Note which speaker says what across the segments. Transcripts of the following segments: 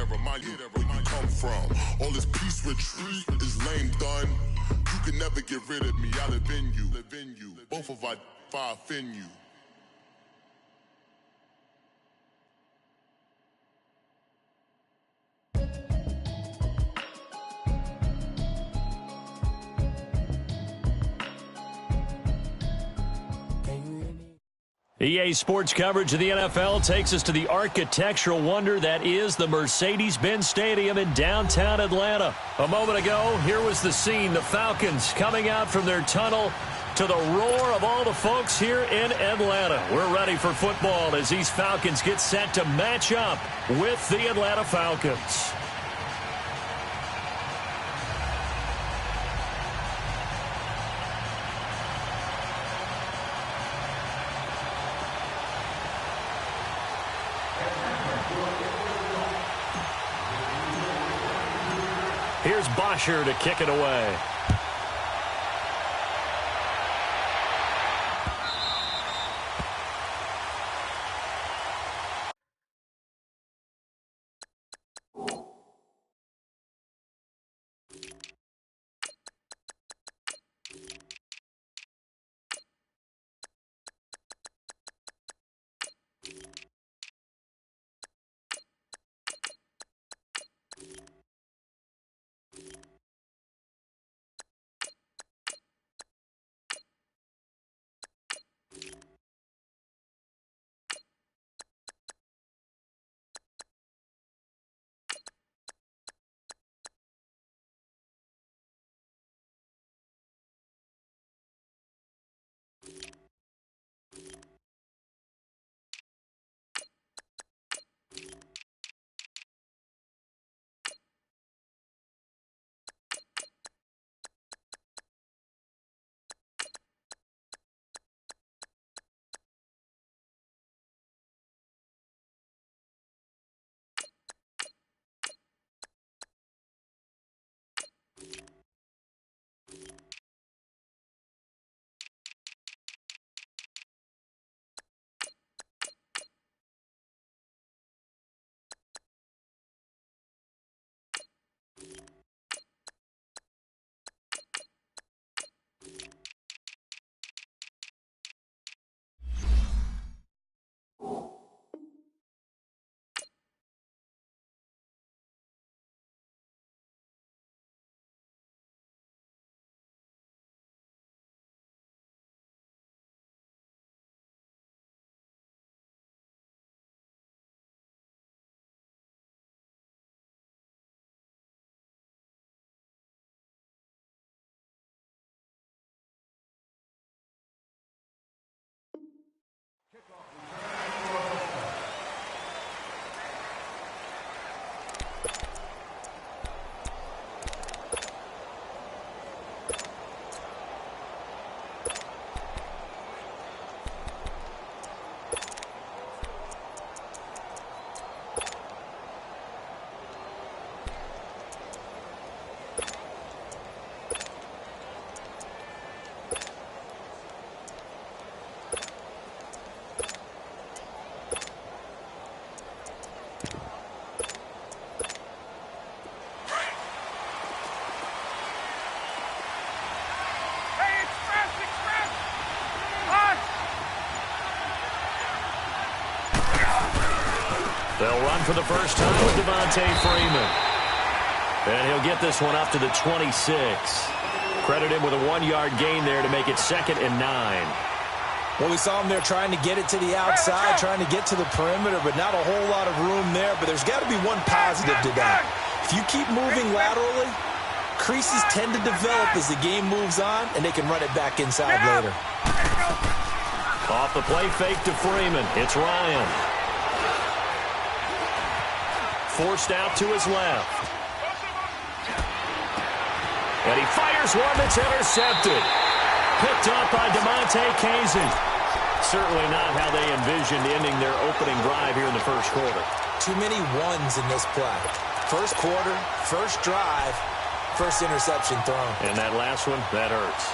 Speaker 1: remind you where you come from. All this peace retreat is lame done. You can never get rid of me, I live in you. Both of our fire offend you.
Speaker 2: EA Sports coverage of the NFL takes us to the architectural wonder that is the Mercedes-Benz Stadium in downtown Atlanta. A moment ago, here was the scene. The Falcons coming out from their tunnel to the roar of all the folks here in Atlanta. We're ready for football as these Falcons get set to match up with the Atlanta Falcons. Here's Bosher to kick it away. They'll run for the first time with Devontae Freeman. And he'll get this one up to the 26. Credit him with a 1-yard gain there to make it 2nd and 9.
Speaker 3: Well, we saw him there trying to get it to the outside, trying to get to the perimeter, but not a whole lot of room there. But there's got to be one positive to that. If you keep moving laterally, creases tend to develop as the game moves on, and they can run it back inside later.
Speaker 2: Off the play fake to Freeman. It's Ryan. Forced out to his left. And he fires one that's intercepted. Picked up by DeMonte Casey. Certainly not how they envisioned ending their opening drive here in the first quarter.
Speaker 3: Too many ones in this play. First quarter, first drive, first interception thrown.
Speaker 2: And that last one, that hurts.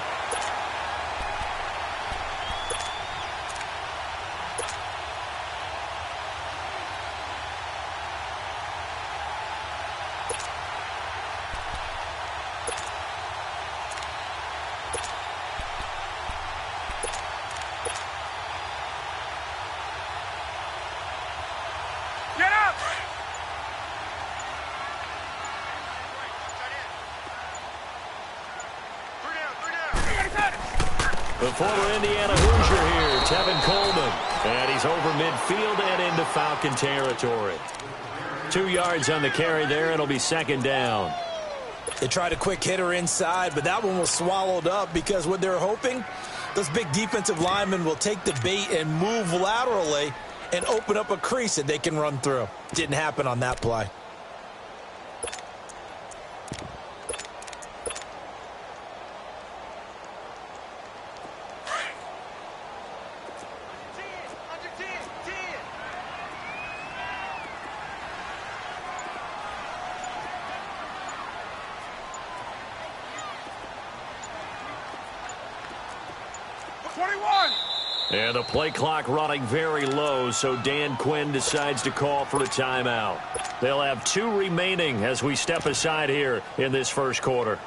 Speaker 2: The former Indiana Hoosier here, Tevin Coleman. And he's over midfield and into Falcon territory. 2 yards on the carry there. It'll be second down.
Speaker 3: They tried a quick hitter inside, but that one was swallowed up because what they're hoping, those big defensive linemen will take the bait and move laterally and open up a crease that they can run through. Didn't happen on that play.
Speaker 2: And the play clock running very low, so Dan Quinn decides to call for a timeout. They'll have 2 remaining as we step aside here in this first quarter.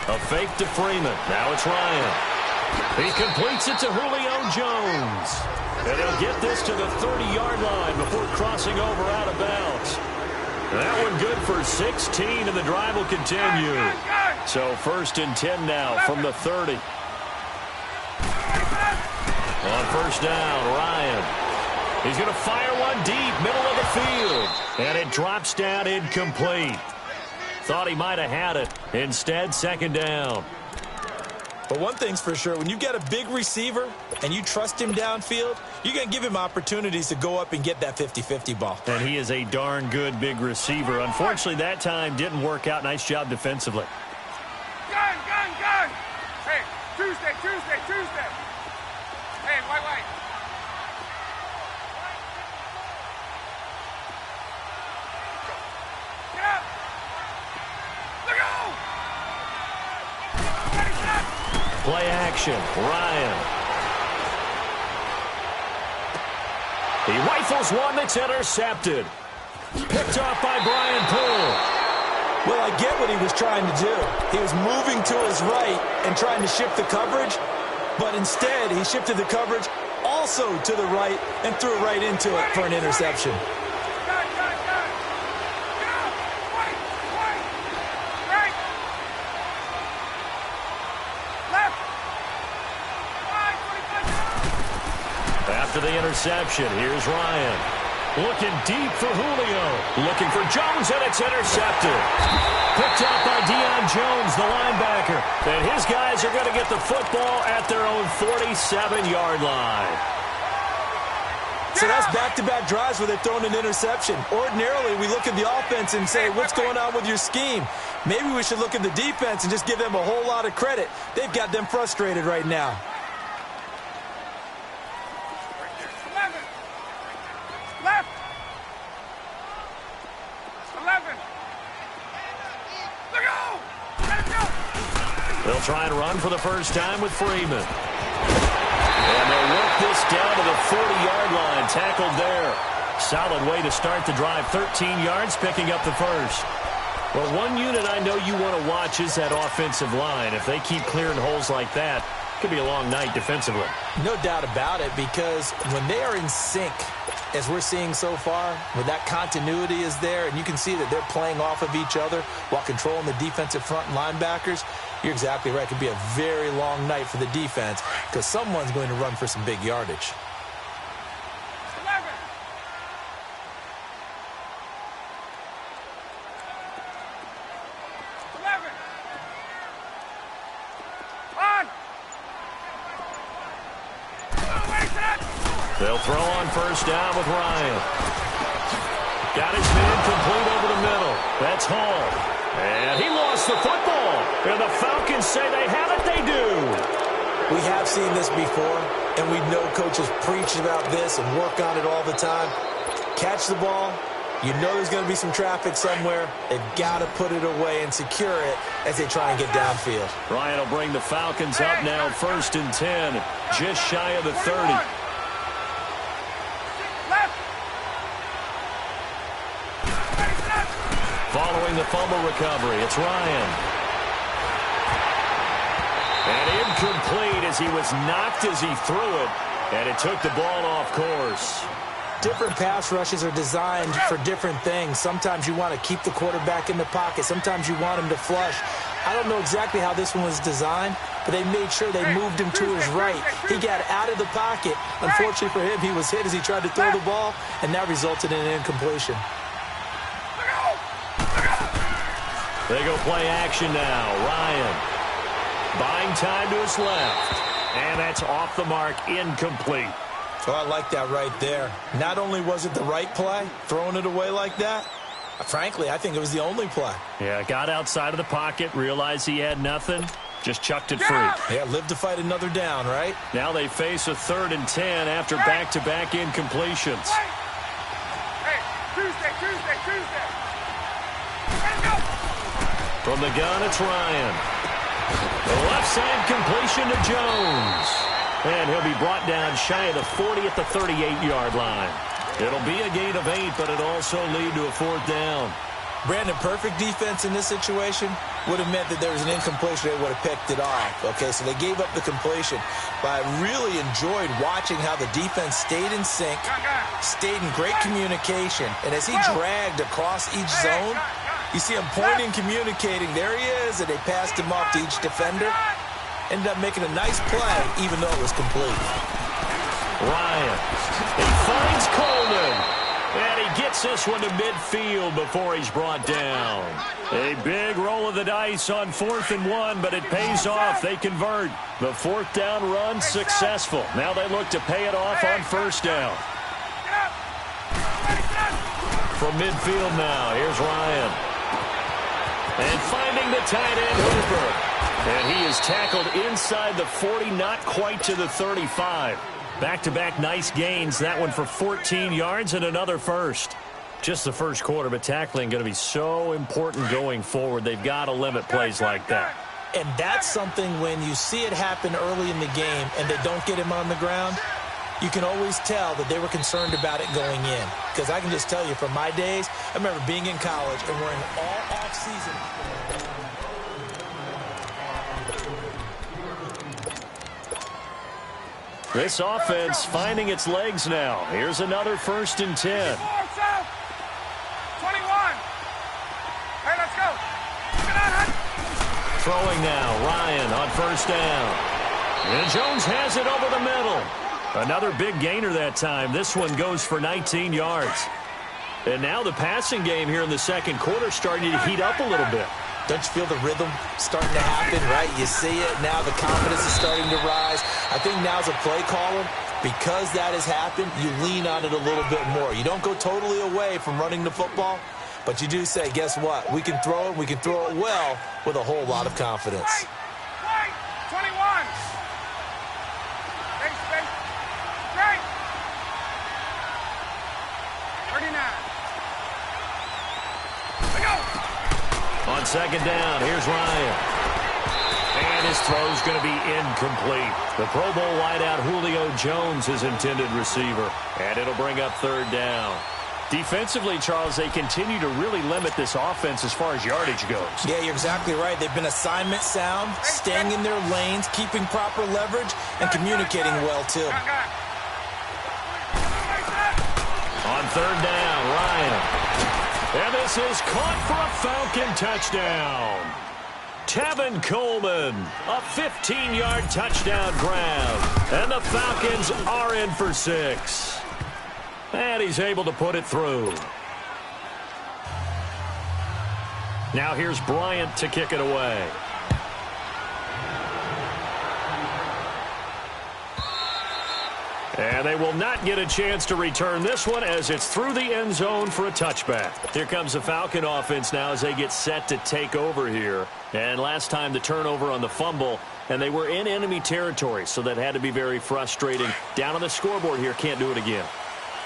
Speaker 2: A fake to Freeman. Now it's Ryan. He completes it to Julio Jones. And he'll get this to the 30-yard line before crossing over out of bounds. That one good for 16, and the drive will continue. So 1st and 10 now from the 30. On first down, Ryan. He's going to fire one deep, middle of the field. And it drops down incomplete. Thought he might have had it. Instead, second down.
Speaker 3: But one thing's for sure, when you get a big receiver and you trust him downfield, you're going to give him opportunities to go up and get that 50-50 ball.
Speaker 2: And he is a darn good big receiver. Unfortunately, that time didn't work out. Nice job defensively.
Speaker 4: Gun! Hey, Tuesday. Hey, white. Get up! Look out! Ready, set!
Speaker 2: Play action, Ryan. He rifles one that's intercepted. Picked off by Brian Poole.
Speaker 3: Well, I get what he was trying to do. He was moving to his right and trying to shift the coverage, but instead he shifted the coverage also to the right and threw it right into it for an interception.
Speaker 4: Gun! Get up! White! Right! Left! 5, 25.
Speaker 2: After the interception, here's Ryan. Looking deep for Julio. Looking for Jones, and it's intercepted. Picked out by Deion Jones, the linebacker. And his guys are going to get the football at their own 47-yard line.
Speaker 3: So that's back-to-back drives where they're throwing an interception. Ordinarily, we look at the offense and say, what's going on with your scheme? Maybe we should look at the defense and just give them a whole lot of credit. They've got them frustrated right now.
Speaker 4: 11. Left. 11. Look out! Let it go!
Speaker 2: They'll try and run for the first time with Freeman. And they'll work this down to the 40-yard line. Tackled there. Solid way to start the drive. 13 yards, picking up the first. Well, one unit I know you want to watch is that offensive line. If they keep clearing holes like that, it could be a long night defensively.
Speaker 3: No doubt about it, because when they are in sync, as we're seeing so far, where that continuity is there, and you can see that they're playing off of each other while controlling the defensive front and linebackers, you're exactly right. It could be a very long night for the defense because someone's going to run for some big yardage.
Speaker 4: 11. On.
Speaker 2: They'll throw on first down with Ryan. Got his man complete over the middle. That's Hall. And he lost the football. And the Falcons say they have it. They do.
Speaker 3: We have seen this before, and we know coaches preach about this and work on it all the time. Catch the ball. You know there's going to be some traffic somewhere. They've got to put it away and secure it as they try and get downfield.
Speaker 2: Ryan will bring the Falcons up now, 1st and 10, just shy of the 30. Following the fumble recovery, it's Ryan. And incomplete as he was knocked as he threw it, and it took the ball off course.
Speaker 3: Different pass rushes are designed for different things. Sometimes you want to keep the quarterback in the pocket. Sometimes you want him to flush. I don't know exactly how this one was designed, but they made sure they moved him to his right. He got out of the pocket. Unfortunately for him, he was hit as he tried to throw the ball, and that resulted in an incompletion.
Speaker 2: They go play action now. Ryan buying time to his left, and that's off the mark, incomplete.
Speaker 3: Oh, I like that right there. Not only was it the right play, throwing it away like that, frankly, I think it was the only play.
Speaker 2: Yeah, got outside of the pocket, realized he had nothing, just chucked it free.
Speaker 3: Yeah, live to fight another down, right?
Speaker 2: Now they face a 3rd and 10 after back-to-back incompletions.
Speaker 4: Hey, Tuesday. Let's go.
Speaker 2: From the gun, it's Ryan. The left side completion to Jones. And he'll be brought down shy of the 40 at the 38-yard line. It'll be a gain of 8, but it'll also lead to a 4th down.
Speaker 3: Brandon, perfect defense in this situation would have meant that there was an incompletion. They would have picked it off. Okay, so they gave up the completion. But I really enjoyed watching how the defense stayed in sync, stayed in great communication. And as he dragged across each zone, you see him pointing, communicating. There he is, and they passed him off to each defender. Ended up making a nice play, even though it was complete.
Speaker 2: Ryan, he finds Coleman, and he gets this one to midfield before he's brought down. A big roll of the dice on 4th and 1, but it pays off. They convert. The 4th down run successful. Now they look to pay it off on 1st down. From midfield now, here's Ryan. And finding the tight end, Hooper. And he is tackled inside the 40, not quite to the 35. Back-to-back nice gains. That one for 14 yards and another first. Just the first quarter, but tackling going to be so important going forward. They've got to limit plays like that.
Speaker 3: And that's something when you see it happen early in the game and they don't get him on the ground, you can always tell that they were concerned about it going in. Because I can just tell you from my days, I remember being in college and we're in all off-season.
Speaker 2: This offense finding its legs now. Here's another 1st and 10.
Speaker 4: 21. Hey, let's go.
Speaker 2: Throwing now, Ryan on 1st down. And Jones has it over the middle. Another big gainer that time. This one goes for 19 yards. And now the passing game here in the 2nd quarter starting to heat up a little bit.
Speaker 3: Don't you feel the rhythm starting to happen, right? You see it now. The confidence is starting to rise. I think now's a play caller. Because that has happened, you lean on it a little bit more. You don't go totally away from running the football, but you do say, guess what? We can throw it. We can throw it well with a whole lot of confidence.
Speaker 4: 21. Space. Right. 39. Let's go.
Speaker 2: On 2nd down, here's Ryan. And his throw's going to be incomplete. The Pro Bowl wideout Julio Jones, his intended receiver. And it'll bring up 3rd down. Defensively, Charles, they continue to really limit this offense as far as yardage goes.
Speaker 3: Yeah, you're exactly right. They've been assignment sound, staying in their lanes, keeping proper leverage, and communicating well, too.
Speaker 2: On 3rd down, Ryan. And this is caught for a Falcon touchdown. Tevin Coleman, a 15-yard touchdown grab. And the Falcons are in for 6. And he's able to put it through. Now here's Bryant to kick it away. And they will not get a chance to return this one as it's through the end zone for a touchback. Here comes the Falcon offense now as they get set to take over here. And last time the turnover on the fumble, and they were in enemy territory, so that had to be very frustrating. Down on the scoreboard here, can't do it again.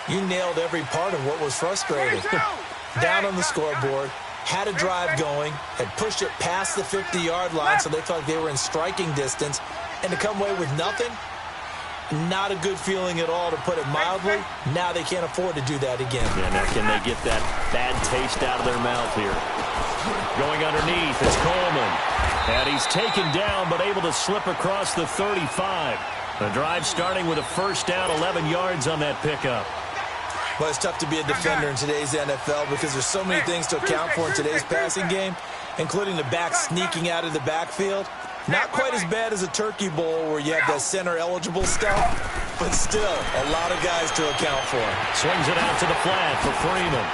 Speaker 3: You nailed every part of what was frustrating. Down on the scoreboard, had a drive going, had pushed it past the 50-yard line, so they felt like they were in striking distance, and to come away with nothing, not a good feeling at all, to put it mildly. Now they can't afford to do that again.
Speaker 2: Yeah, now can they get that bad taste out of their mouth here? Going underneath, it's Coleman. And he's taken down, but able to slip across the 35. The drive starting with a first down, 11 yards on that pickup.
Speaker 3: Well, it's tough to be a defender in today's NFL because there's so many things to account for in today's passing game, including the back sneaking out of the backfield. Not quite as bad as a turkey bowl where you have that center-eligible stuff, but still a lot of guys to account for.
Speaker 2: Swings it out to the flat for Freeman.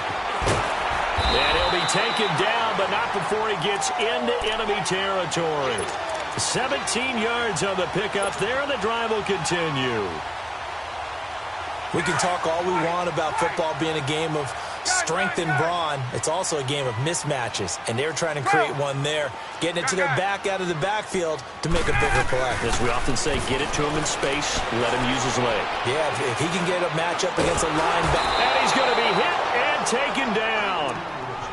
Speaker 2: And he'll be taken down, but not before he gets into enemy territory. 17 yards on the pickup there, and the drive will continue.
Speaker 3: We can talk all we want about football being a game of strength and brawn. It's also a game of mismatches, and they're trying to create one there, getting it to their back out of the backfield to make a bigger play.
Speaker 2: As we often say, get it to him in space, let him use his leg.
Speaker 3: Yeah, if he can get a matchup against a linebacker.
Speaker 2: And he's going to be hit and taken down.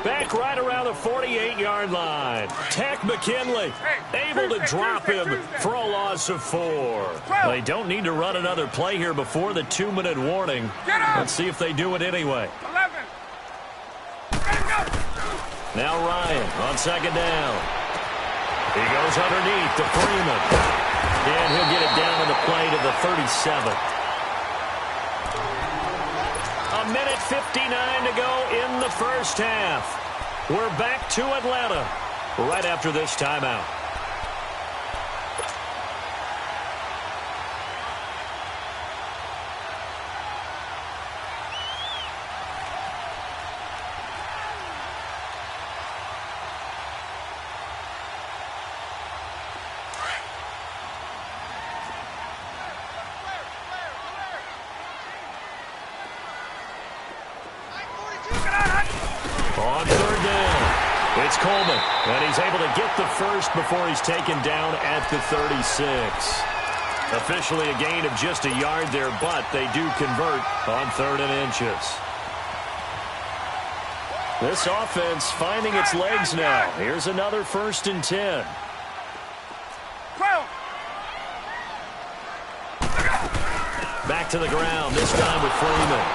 Speaker 2: Back right around the 48-yard line. Tack McKinley able to drop him for a loss of 4. They don't need to run another play here before the 2-minute warning. Let's see if they do it anyway.
Speaker 4: 11.
Speaker 2: Now Ryan on second down. He goes underneath to Freeman. And he'll get it down on the play to the 37. A minute 59 to go in the first half. We're back to Atlanta right after this timeout. On third down, it's Coleman, and he's able to get the first before he's taken down at the 36. Officially a gain of just a yard there, but they do convert on 3rd and inches. This offense finding its legs now. Here's another 1st and 10. Back to the ground, this time with Freeman.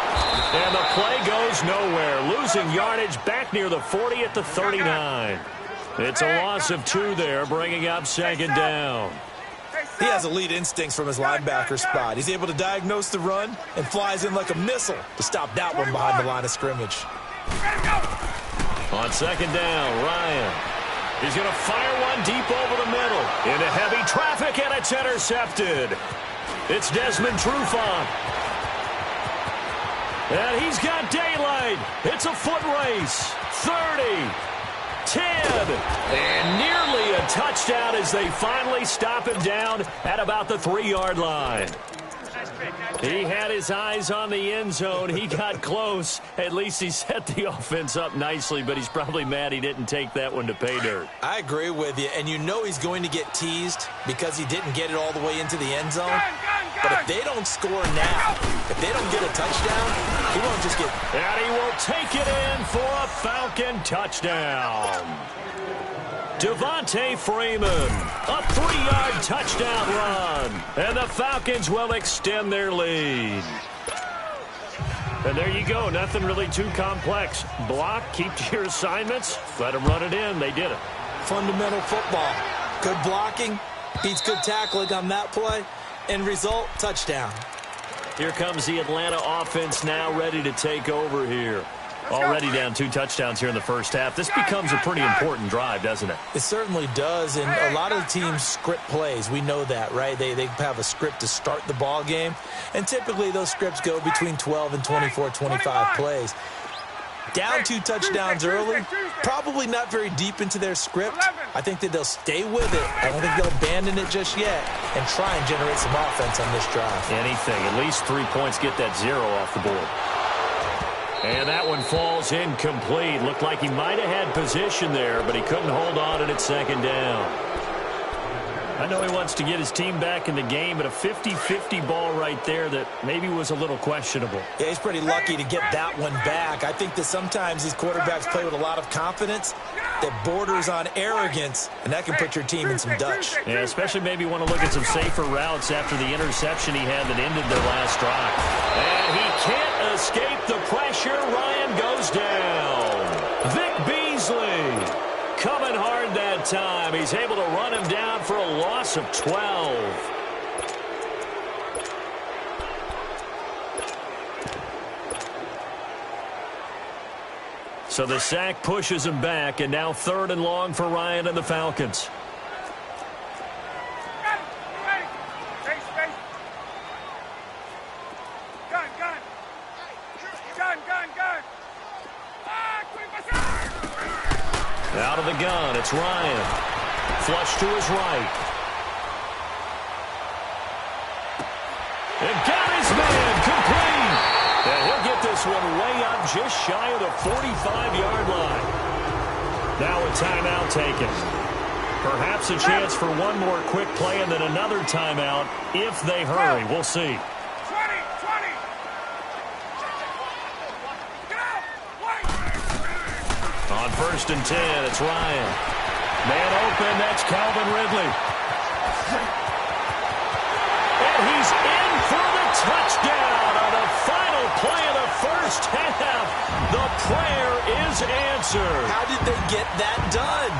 Speaker 2: And the play goes nowhere. Losing yardage back near the 40 at the 39. It's a loss of 2 there, bringing up 2nd down.
Speaker 3: He has elite instincts from his linebacker spot. He's able to diagnose the run and flies in like a missile to stop that one behind the line of scrimmage.
Speaker 2: On 2nd down, Ryan. He's going to fire one deep over the middle. Into heavy traffic, and it's intercepted. It's Desmond Trufant. And he's got daylight. It's a foot race. 30, 10, and nearly a touchdown as they finally stop him down at about the 3-yard line. He had his eyes on the end zone. He got close. At least he set the offense up nicely, but he's probably mad he didn't take that one to pay dirt.
Speaker 3: I agree with you, and you know he's going to get teased because he didn't get it all the way into the end zone. But if they don't score now, if they don't get a touchdown, he won't just get...
Speaker 2: And he will take it in for a Falcon touchdown. Devontae Freeman, a 3-yard touchdown run. And the Falcons will extend their lead. And there you go. Nothing really too complex. Block, keep to your assignments, let them run it in. They did it.
Speaker 3: Fundamental football. Good blocking, beats good tackling on that play. End result, touchdown.
Speaker 2: Here comes the Atlanta offense now ready to take over here. Already down 2 touchdowns here in the first half. This becomes a pretty important drive, doesn't it?
Speaker 3: It certainly does, and a lot of the teams script plays. We know that, right? They have a script to start the ball game, and typically those scripts go between 12 and 24, 25 plays. Down 2 touchdowns early, probably not very deep into their script. I think that they'll stay with it. I don't think they'll abandon it just yet and try and generate some offense on this drive.
Speaker 2: Anything, at least 3 points, get that 0 off the board. And that one falls incomplete. Looked like he might have had position there, but he couldn't hold on at second down. I know he wants to get his team back in the game, but a 50-50 ball right there that maybe was a little questionable.
Speaker 3: Yeah, he's pretty lucky to get that one back. I think that sometimes these quarterbacks play with a lot of confidence that borders on arrogance, and that can put your team in some Dutch.
Speaker 2: Yeah, especially maybe want to look at some safer routes after the interception he had that ended their last drive. And he can't escape the pressure. Ryan goes down. Vic Beasley coming hard that time. He's able to run him down for a loss of 12. So the sack pushes him back, and now 3rd and long for Ryan and the Falcons. Out of the gun, it's Ryan. Flush to his right. And got his man complete. And he'll get this one way up just shy of the 45-yard line. Now a timeout taken. Perhaps a chance for one more quick play and then another timeout if they hurry. We'll see. On 1st and 10, it's Ryan. Man open, that's Calvin Ridley. And he's in for the touchdown on the final play of the first half. The prayer is answered.
Speaker 3: How did they get that done?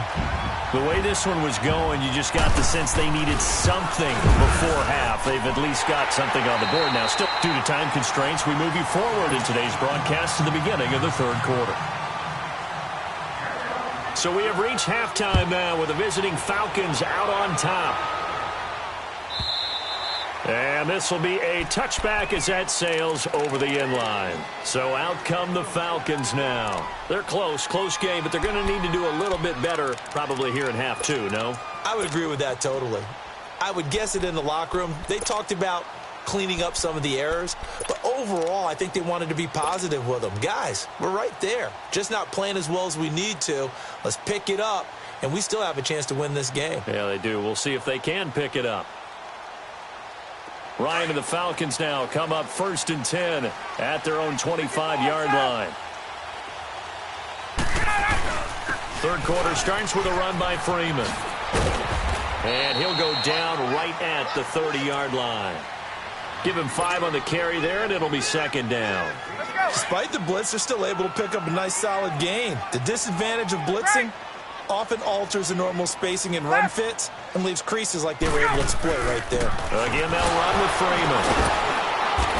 Speaker 2: The way this one was going, you just got the sense they needed something before half. They've at least got something on the board now. Still, due to time constraints, we move you forward in today's broadcast to the beginning of the 3rd quarter. So we have reached halftime now with the visiting Falcons out on top. And this will be a touchback as that sails over the inline. So out come the Falcons now. They're close game, but they're going to need to do a little bit better probably here in half 2, no?
Speaker 3: I would agree with that totally. I would guess it in the locker room. They talked about cleaning up some of the errors, but overall I think they wanted to be positive with them. Guys, we're right there, just not playing as well as we need to. Let's pick it up, and we still have a chance to win this game.
Speaker 2: Yeah, they do. We'll see if they can pick it up. Ryan and the Falcons now come up 1st and 10 at their own 25-yard line. 3rd quarter starts with a run by Freeman, and he'll go down right at the 30-yard line. Give him 5 on the carry there, and it'll be 2nd down.
Speaker 3: Despite the blitz, they're still able to pick up a nice, solid gain. The disadvantage of blitzing often alters the normal spacing and run fits and leaves creases like they were able to exploit right there.
Speaker 2: Again, they'll run with Freeman.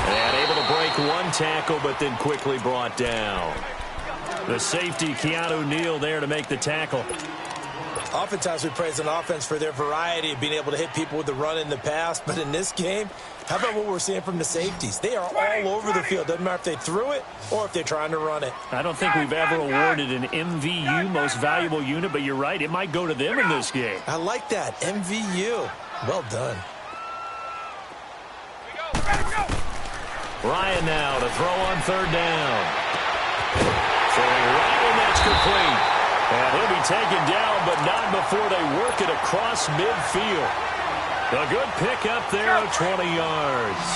Speaker 2: And able to break one tackle, but then quickly brought down. The safety, Keanu Neal, there to make the tackle.
Speaker 3: Oftentimes we praise an offense for their variety of being able to hit people with the run in the past, but in this game, how about what we're seeing from the safeties? They are all over the field. Doesn't matter if they threw it or if they're trying to run it.
Speaker 2: I don't think we've ever awarded an MVU, most valuable unit, but you're right, it might go to them in this game.
Speaker 3: I like that, MVU. Well done.
Speaker 2: Ryan now to throw on 3rd down. Throwing right, and that's complete. And he'll be taken down, but not before they work it across midfield. A good pickup there of 20 yards.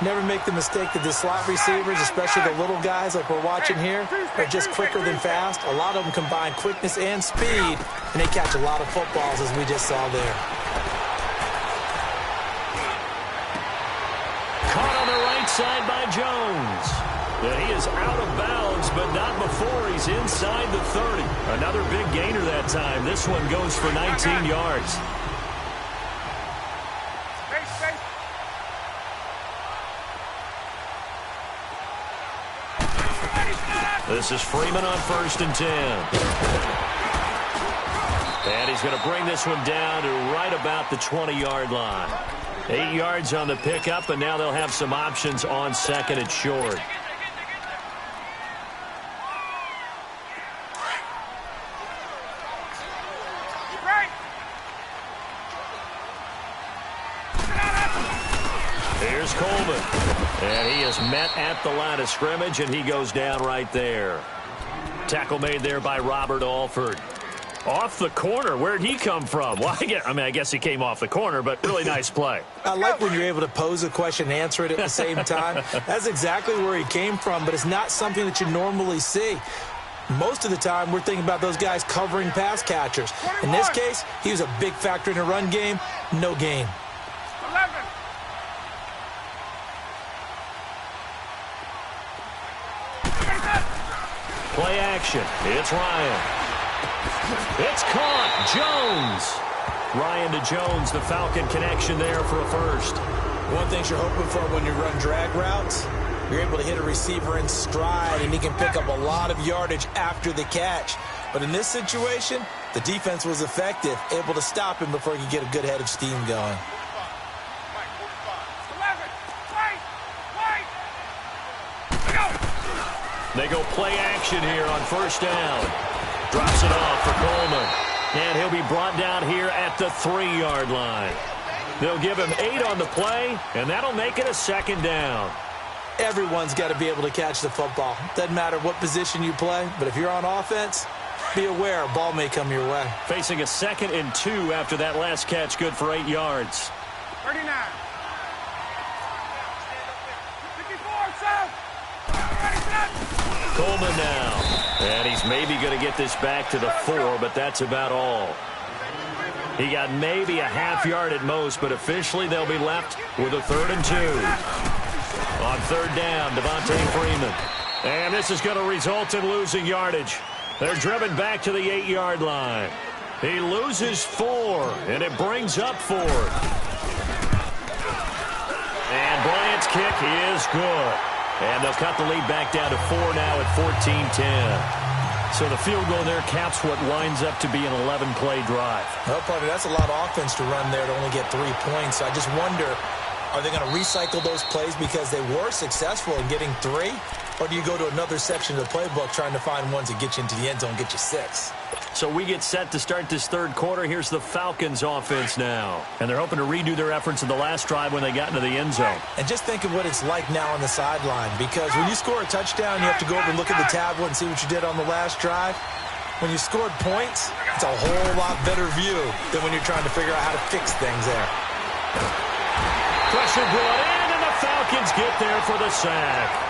Speaker 3: Never make the mistake that the slot receivers, especially the little guys like we're watching here, are just quicker than fast. A lot of them combine quickness and speed, and they catch a lot of footballs, as we just saw there.
Speaker 2: Caught on the right side by Jones. And he is out of bounds, but not before he's inside the 30. Another big gainer that time. This one goes for 19 yards. This is Freeman on 1st and 10. And he's going to bring this one down to right about the 20-yard line. 8 yards on the pickup, and now they'll have some options on 2nd and short. Here's Coleman. And he is met at the line of scrimmage, and he goes down right there. Tackle made there by Robert Alford. Off the corner. Where'd he come from? Well, I guess he came off the corner, but really nice play.
Speaker 3: I like when you're able to pose a question and answer it at the same time. That's exactly where he came from, but it's not something that you normally see. Most of the time, we're thinking about those guys covering pass catchers. In this case, he was a big factor in the run game. No gain.
Speaker 4: 11.
Speaker 2: Play action. It's Ryan. It's caught. Jones. Ryan to Jones, the Falcon connection there for a first.
Speaker 3: One thing you're hoping for when you run drag routes, you're able to hit a receiver in stride, and he can pick up a lot of yardage after the catch. But in this situation, the defense was effective, able to stop him before he could get a good head of steam going.
Speaker 4: 11. Wait.
Speaker 2: They go play action here on first down. Drops it off for Coleman. And he'll be brought down here at the 3-yard line. They'll give him 8 on the play, and that'll make it a second down.
Speaker 3: Everyone's got to be able to catch the football. Doesn't matter what position you play, but if you're on offense, be aware a ball may come your way.
Speaker 2: Facing a 2nd and 2 after that last catch, good for 8 yards.
Speaker 4: 39. 54, south. Ready, set.
Speaker 2: Coleman now. And he's maybe going to get this back to the 4, but that's about all. He got maybe a half yard at most, but officially they'll be left with a 3rd and 2. On 3rd down, Devontae Freeman. And this is going to result in losing yardage. They're driven back to the 8-yard line. He loses 4, and it brings up 4. And Bryant's kick is good. And they'll cut the lead back down to 4 now at 14-10. So the field goal there caps what winds up to be an 11-play drive.
Speaker 3: Well, partner, that's a lot of offense to run there to only get 3 points. So I just wonder, are they going to recycle those plays because they were successful in getting 3? Or do you go to another section of the playbook trying to find ones that get you into the end zone and get you 6?
Speaker 2: So we get set to start this 3rd quarter. Here's the Falcons offense now. And they're hoping to redo their efforts in the last drive when they got into the end zone.
Speaker 3: And just think of what it's like now on the sideline. Because when you score a touchdown, you have to go over and look at the tablet and see what you did on the last drive. When you scored points, it's a whole lot better view than when you're trying to figure out how to fix things there.
Speaker 2: Pressure brought in, and the Falcons get there for the sack.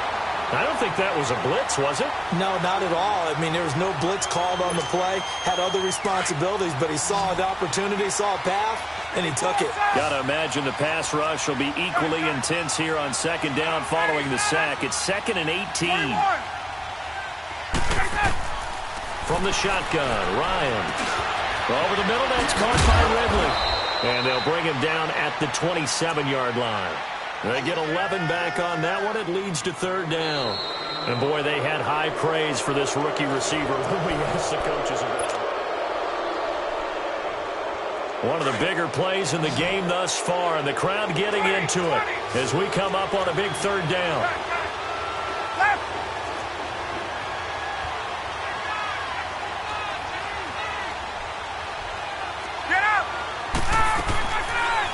Speaker 2: I don't think that was a blitz, was it?
Speaker 3: No, not at all. I mean, there was no blitz called on the play. Had other responsibilities, but he saw an opportunity, saw a path, and he took it.
Speaker 2: Got to imagine the pass rush will be equally intense here on 2nd down following the sack. It's 2nd and 18. From the shotgun, Ryan. Over the middle, that's caught by Ridley. And they'll bring him down at the 27-yard line. They get 11 back on that one. It leads to 3rd down. And, boy, they had high praise for this rookie receiver when we asked the coaches about it. One of the bigger plays in the game thus far, and the crowd getting into it as we come up on a big 3rd down.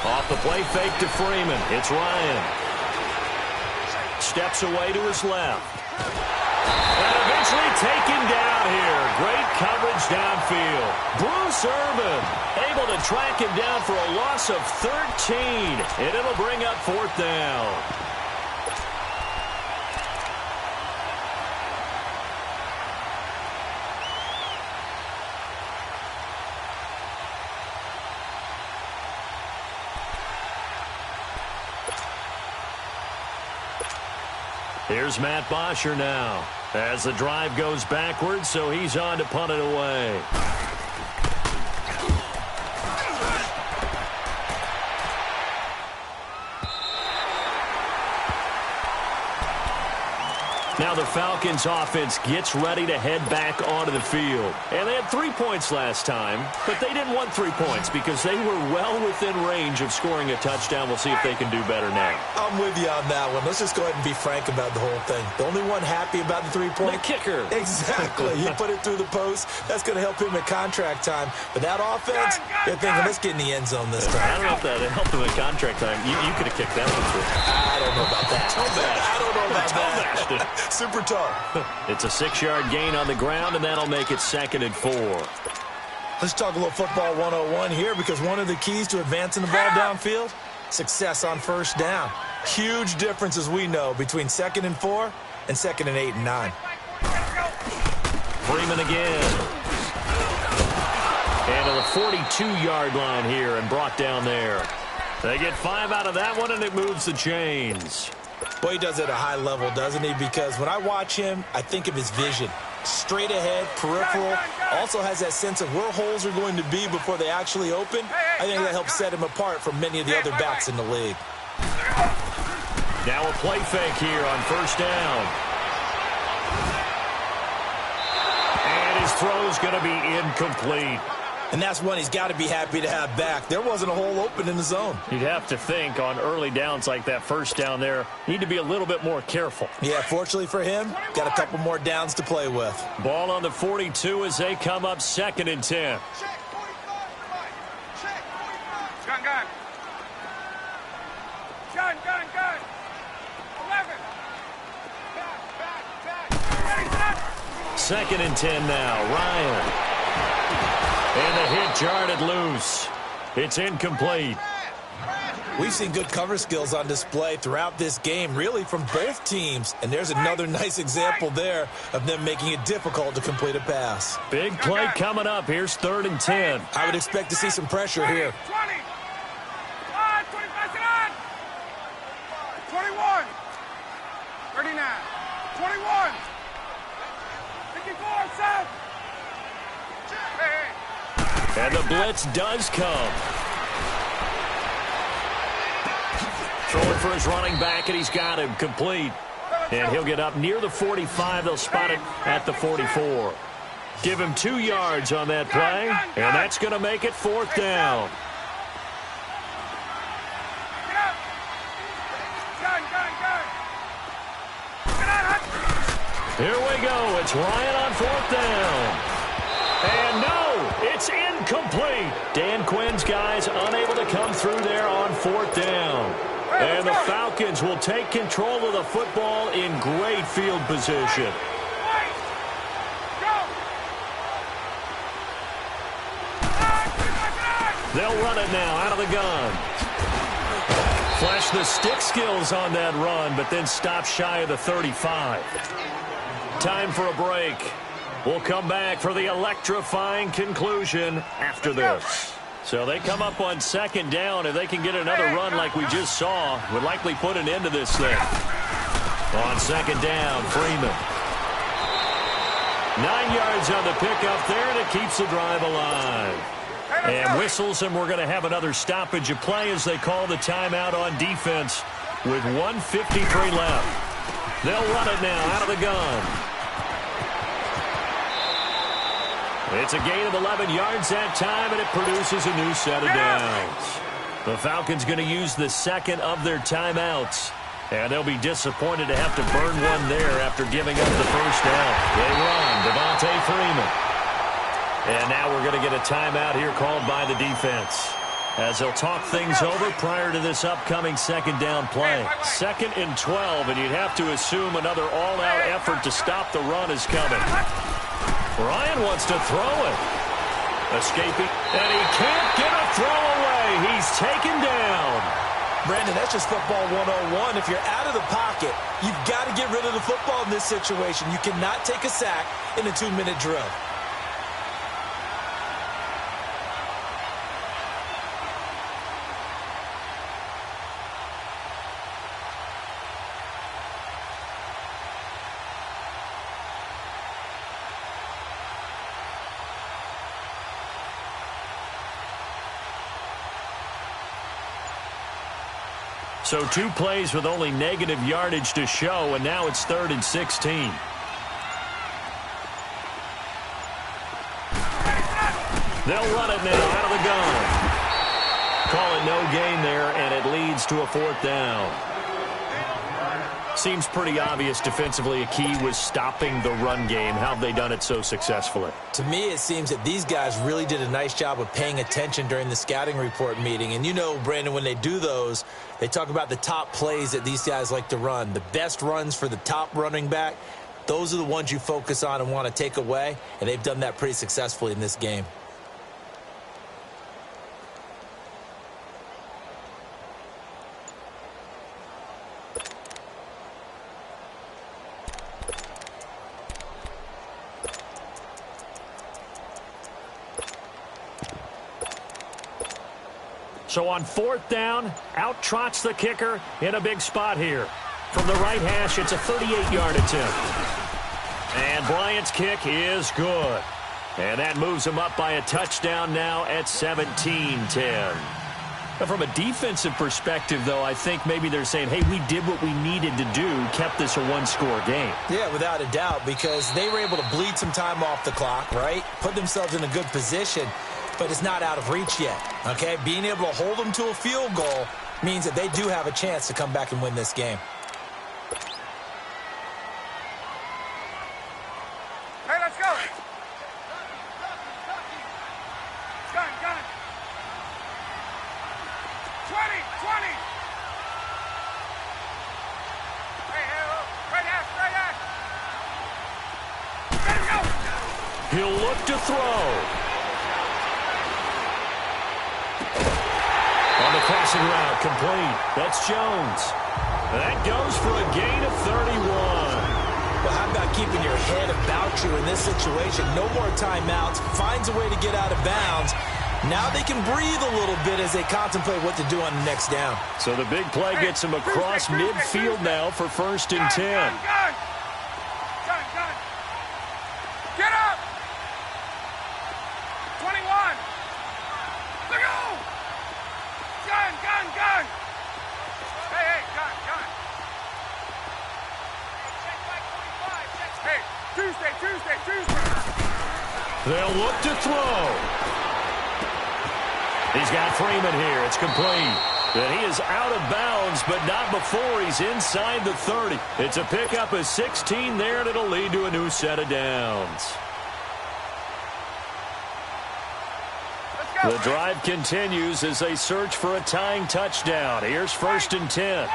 Speaker 2: Off the play fake to Freeman. It's Ryan. Steps away to his left. And eventually taken down here. Great coverage downfield. Bruce Irvin able to track him down for a loss of 13. And it'll bring up 4th down. Here's Matt Bosher now as the drive goes backwards, so he's on to punt it away. Now the Falcons offense gets ready to head back onto the field. And they had 3 points last time, but they didn't want 3 points because they were well within range of scoring a touchdown. We'll see if they can do better now.
Speaker 3: I'm with you on that one. Let's just go ahead and be frank about the whole thing. The only one happy about the 3-point?
Speaker 2: The kicker.
Speaker 3: Exactly. He put it through the post. That's going to help him at contract time. But that offense, they're thinking, let's get in the end zone this time.
Speaker 2: I don't know if that helped him at contract time. You could have kicked that one through.
Speaker 3: I don't know about that. I don't know about that.
Speaker 2: It.
Speaker 3: Super tough.
Speaker 2: It's a 6-yard gain on the ground, and that'll make it 2nd and 4.
Speaker 3: Let's talk a little football 101 here, because one of the keys to advancing the ball downfield, success on first down. Huge difference, as we know, between 2nd and 4 and 2nd and 8 and 9.
Speaker 2: Freeman again. And to the 42-yard line here and brought down there. They get 5 out of that one, and it moves the chains.
Speaker 3: Well, he does it at a high level, doesn't he? Because when I watch him, I think of his vision. Straight ahead, peripheral, also has that sense of where holes are going to be before they actually open. I think that helps set him apart from many of the other backs in the league.
Speaker 2: Now a play fake here on first down. And his throw's going to be incomplete.
Speaker 3: And that's one he's got to be happy to have back. There wasn't a hole open in the zone.
Speaker 2: You'd have to think on early downs like that first down there, need to be a little bit more careful.
Speaker 3: Yeah, fortunately for him, got a couple more downs to play with.
Speaker 2: Ball on the 42 as they come up 2nd and 10.
Speaker 4: Gun. Gun. 11. Back. Ready, set.
Speaker 2: 2nd and 10 now. Ryan. And the hit jarred loose. It's incomplete.
Speaker 3: We've seen good cover skills on display throughout this game, really from both teams. And there's another nice example there of them making it difficult to complete a pass.
Speaker 2: Big play coming up. Here's 3rd and 10.
Speaker 3: I would expect to see some pressure here.
Speaker 4: 20. 25, 21. 39. 21. 54, south. Hey.
Speaker 2: And the blitz does come. Throwing for his running back, and he's got him complete. And he'll get up near the 45. They'll spot it at the 44. Give him 2 yards on that play, and that's going to make it 4th down. Here we go. It's Ryan on 4th down. And no, it's incomplete. Dan Quinn's guys unable to come through there on 4th down. And the Falcons will take control of the football in great field position. They'll run it now out of the gun. Flash the stick skills on that run, but then stop shy of the 35. Time for a break. We'll come back for the electrifying conclusion after this. So they come up on 2nd down. If they can get another run like we just saw, would likely put an end to this thing. On 2nd down, Freeman. 9 yards on the pickup there, and it keeps the drive alive. And whistles, and we're going to have another stoppage of play as they call the timeout on defense with 1:53 left. They'll run it now out of the gun. It's a gain of 11 yards that time, and it produces a new set of downs. The Falcons going to use the 2nd of their timeouts, and they'll be disappointed to have to burn one there after giving up the first down. They run, Devontae Freeman. And now we're going to get a timeout here called by the defense, as they'll talk things over prior to this upcoming 2nd down play. 2nd and 12, and you'd have to assume another all-out effort to stop the run is coming. Ryan wants to throw it. Escaping, and he can't get a throw away. He's taken down.
Speaker 3: Brandon, that's just football 101. If you're out of the pocket, you've got to get rid of the football in this situation. You cannot take a sack in a 2-minute drill.
Speaker 2: So 2 plays with only negative yardage to show, and now it's 3rd and 16. They'll run it now out of the gun. Call it no gain there, and it leads to a 4th down. Seems pretty obvious defensively a key was stopping the run game. How have they done it so successfully?
Speaker 3: To me, it seems that these guys really did a nice job of paying attention during the scouting report meeting. And you know, Brandon, when they do those, they talk about the top plays that these guys like to run. The best runs for the top running back, those are the ones you focus on and want to take away. And they've done that pretty successfully in this game.
Speaker 2: So on 4th down, out trots the kicker in a big spot here. From the right hash, it's a 38-yard attempt. And Bryant's kick is good. And that moves him up by a touchdown now at 17-10. From a defensive perspective, though, I think maybe they're saying, hey, we did what we needed to do, kept this a 1-score game.
Speaker 3: Yeah, without a doubt, because they were able to bleed some time off the clock, right? Put themselves in a good position. But it's not out of reach yet, okay? Being able to hold them to a field goal means that they do have a chance to come back and win this game.
Speaker 4: Hey, let's go. Gun. 20. Hey, right ass. Let him go.
Speaker 2: He'll look to throw. On the crossing route, complete. That's Jones. That goes for a gain of 31.
Speaker 3: Well, how about keeping your head about you in this situation? No more timeouts. Finds a way to get out of bounds. Now they can breathe a little bit as they contemplate what to do on the next down.
Speaker 2: So the big play gets him across midfield now for 1st and 10.
Speaker 4: Gun. Get up. 21. Look out. Gun. Hey, gun. Hey, Tuesday.
Speaker 2: They'll look to throw. He's got Freeman here. It's complete. And he is out of bounds, but not before he's inside the 30. It's a pickup of 16 there, and it'll lead to a new set of downs. The drive continues as they search for a tying touchdown. Here's 1st and 10.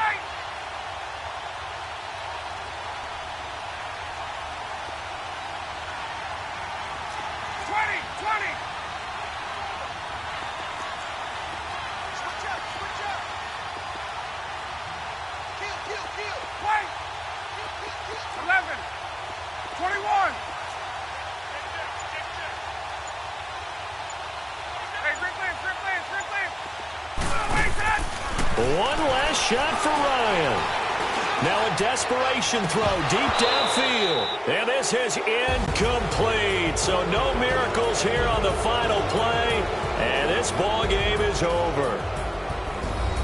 Speaker 2: One last shot for Ryan. Now a desperation throw deep downfield. And this is incomplete. So no miracles here on the final play. And this ball game is over.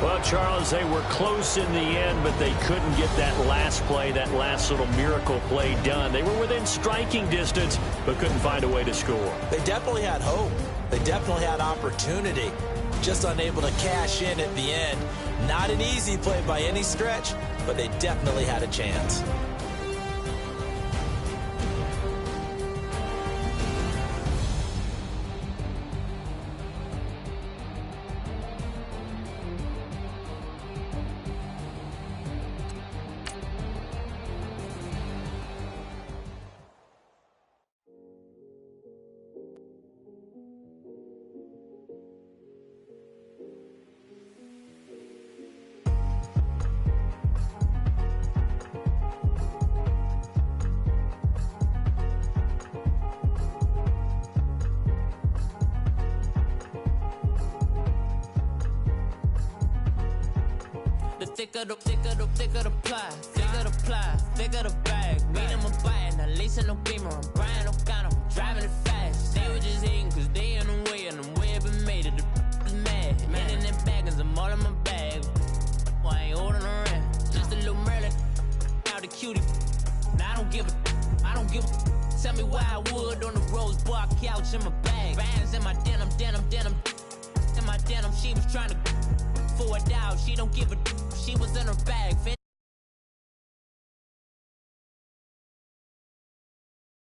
Speaker 2: Well, Charles, they were close in the end, but they couldn't get that last play, that last little miracle play done. They were within striking distance, but couldn't find a way to score.
Speaker 3: They definitely had hope. They definitely had opportunity. Just unable to cash in at the end. Not an easy play by any stretch, but they definitely had a chance.
Speaker 5: Thicker the bag. Beat him a bite, now lacing no beamer. I'm Brian O'Connor, driving it fast. They were just hating cause they in the way, and the way I've been made it, the is mad. Man in them baggins, I'm all in my bag. Why ain't cutie. Now I don't give a. Tell me why I would on the rose bar couch in my bag. Bands in my denim. In my denim, she was trying to for a doubt. She don't give a. She was